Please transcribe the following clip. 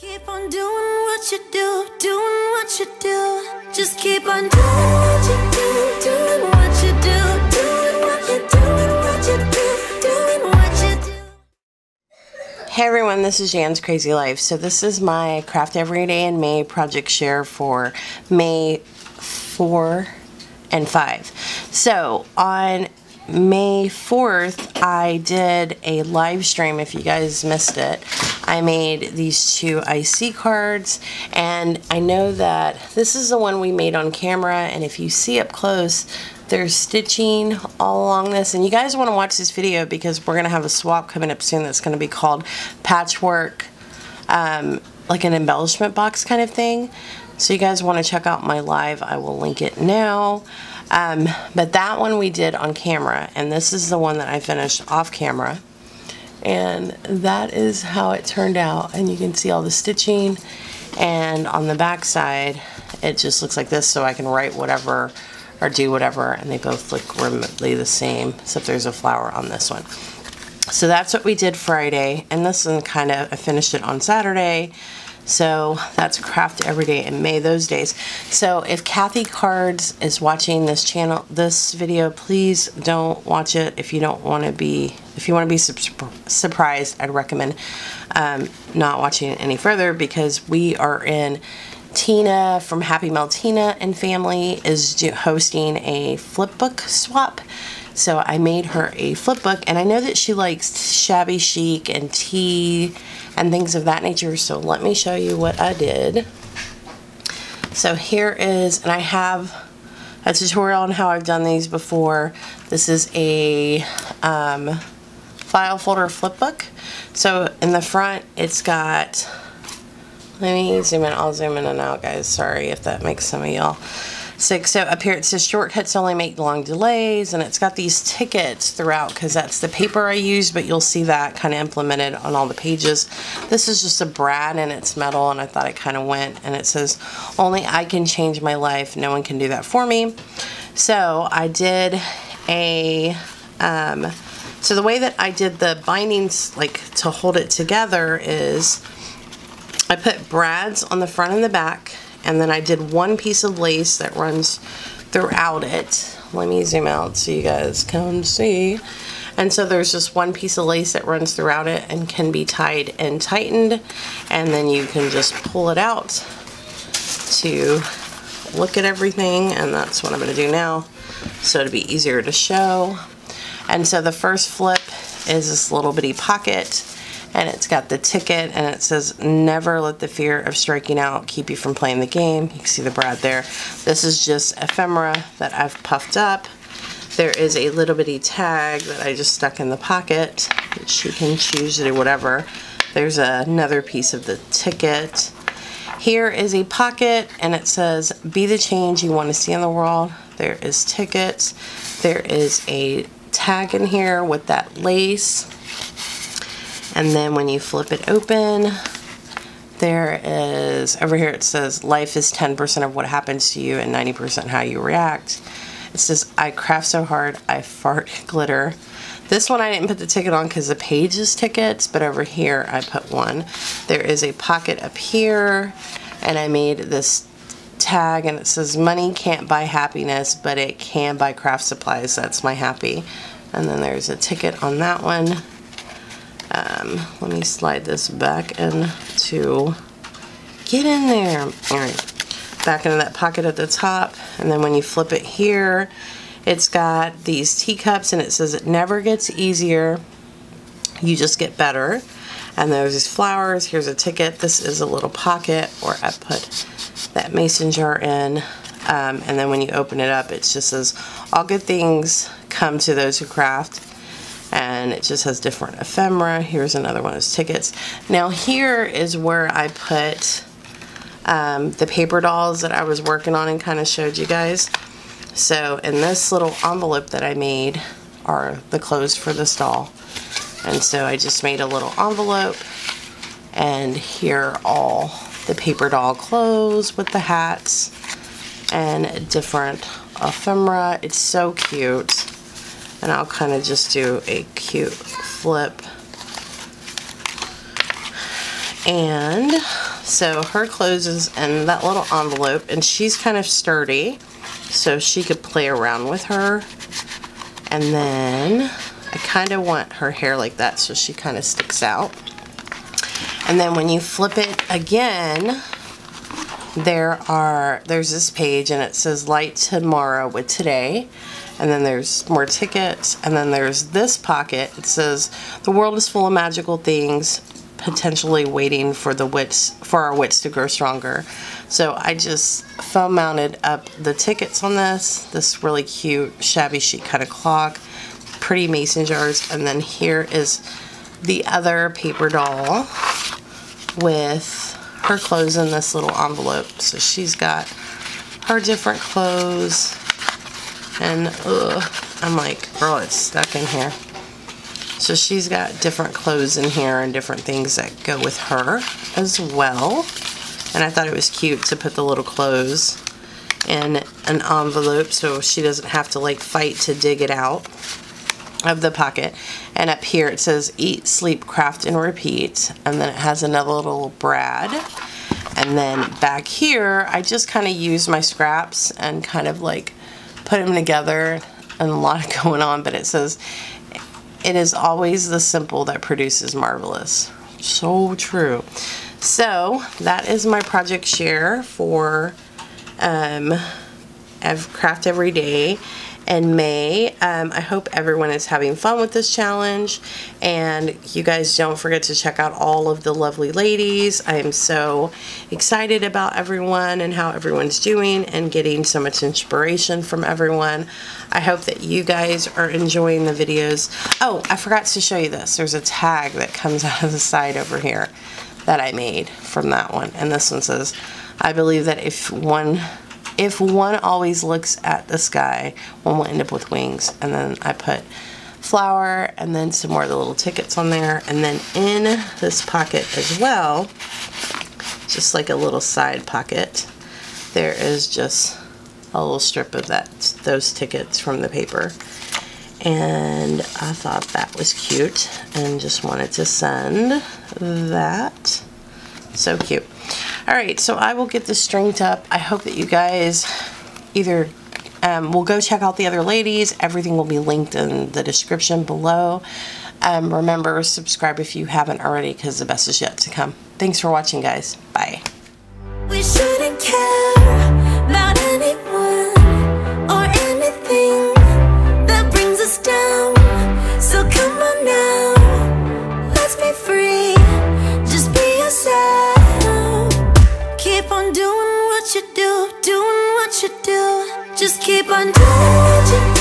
Keep on doing what you do, doing what you do. Just keep on doing what you do, doing what you do, doing what you do, what you do, doing what you do. Hey everyone, this is JansCrazyLife. So this is my Craft Every Day in May project share for May 4 and 5. So on May 4th, I did a live stream. If you guys missed it, I made these two IC cards, and I know that this is the one we made on camera, and if you see up close, there's stitching all along this, and you guys want to watch this video because we're going to have a swap coming up soon that's going to be called Patchwork, like an embellishment box kind of thing. So you guys want to check out my live, I will link it now. But that one we did on camera, and this is the one that I finished off camera, and that is how it turned out. And you can see all the stitching, and on the back side it just looks like this, so I can write whatever or do whatever, and they both look remotely the same, except there's a flower on this one. So that's what we did Friday, and this one kind of, I finished it on Saturday. So that's Craft Every Day in May, those days. So if Kathy Cards is watching this channel, this video, please don't watch it if you don't want to be, if you want to be surprised. I'd recommend not watching it any further, because we are in, Tina from Happy Mail Tina and family is hosting a flip book swap. So I made her a flip book, and I know that she likes shabby chic and tea and things of that nature, so let me show you what I did. So here is, and I have a tutorial on how I've done these before. This is a file folder flip book. So in the front it's got, let me zoom in, I'll zoom in and out guys, sorry if that makes some of y'all sick. So up here it says shortcuts only make long delays, and it's got these tickets throughout because that's the paper I used, but you'll see that kind of implemented on all the pages. This is just a brad and it's metal, and I thought it kind of went, and it says only I can change my life, no one can do that for me. So I did a so the way that I did the bindings, like to hold it together, is I put brads on the front and the back, and then I did one piece of lace that runs throughout it. Let me zoom out so you guys can see. And so there's just one piece of lace that runs throughout it and can be tied and tightened, and then you can just pull it out to look at everything, and that's what I'm going to do now so it'll be easier to show. And so the first flip is this little bitty pocket, and it's got the ticket, and it says never let the fear of striking out keep you from playing the game. You can see the brad there. This is just ephemera that I've puffed up. There is a little bitty tag that I just stuck in the pocket, which you can choose to do whatever. There's another piece of the ticket. Here is a pocket, and it says be the change you want to see in the world. There is tickets. There is a tag in here with that lace. And then when you flip it open, there is, over here it says life is 10% of what happens to you and 90% how you react. It says I craft so hard I fart glitter. This one I didn't put the ticket on because the page is tickets, but over here I put one. There is a pocket up here, and I made this tag, and it says money can't buy happiness, but it can buy craft supplies. That's my happy. And then there's a ticket on that one. Let me slide this back in to get in there. Alright, back into that pocket at the top, and then when you flip it here, it's got these teacups, and it says it never gets easier, you just get better. And there's these flowers. Here's a ticket. This is a little pocket where I put that mason jar in, and then when you open it up, it just says all good things come to those who craft. And it just has different ephemera. Here's another one of those tickets. Now here is where I put the paper dolls that I was working on and kind of showed you guys. So in this little envelope that I made are the clothes for this doll. And so I just made a little envelope, and here are all the paper doll clothes with the hats and different ephemera. It's so cute. And I'll kind of just do a cute flip And so her clothes is in that little envelope, and she's kind of sturdy, so she could play around with her. And then I kind of want her hair like that so she kind of sticks out. And then when you flip it again, there's this page, and it says Light Tomorrow with Today. And then there's more tickets, and then there's this pocket. It says the world is full of magical things, potentially waiting for our wits to grow stronger. So I just foam mounted up the tickets on this really cute shabby chic kind of clock, pretty mason jars, and then here is the other paper doll with her clothes in this little envelope. So she's got her different clothes, and I'm like, girl, it's stuck in here. So she's got different clothes in here and different things that go with her as well. And I thought it was cute to put the little clothes in an envelope so she doesn't have to like fight to dig it out of the pocket. And up here it says Eat, Sleep, Craft, and Repeat. And then it has another little brad. And then back here I just kind of used my scraps and kind of like put them together, and a lot going on, but it says, it is always the simple that produces marvelous. So true. So that is my project share for Craft Every Day in May. I hope everyone is having fun with this challenge, and you guys don't forget to check out all of the lovely ladies. I am so excited about everyone and how everyone's doing and getting so much inspiration from everyone. I hope that you guys are enjoying the videos. Oh, I forgot to show you this. There's a tag that comes out of the side over here that I made from that one, and this one says, I believe that if one always looks at the sky, one will end up with wings. And then I put flower and then some more of the little tickets on there. And then in this pocket as well, just like a little side pocket, there is just a little strip of those tickets from the paper. And I thought that was cute and just wanted to send that. So cute. Alright, so I will get this stringed up. I hope that you guys either will go check out the other ladies. Everything will be linked in the description below. Remember, subscribe if you haven't already, because the best is yet to come. Thanks for watching, guys. Bye. We shouldn't care about anyone or anything that brings us down. So come on now, let's be free. Just be yourself. Keep on doing what you do, doing what you do. Just keep on doing what you do.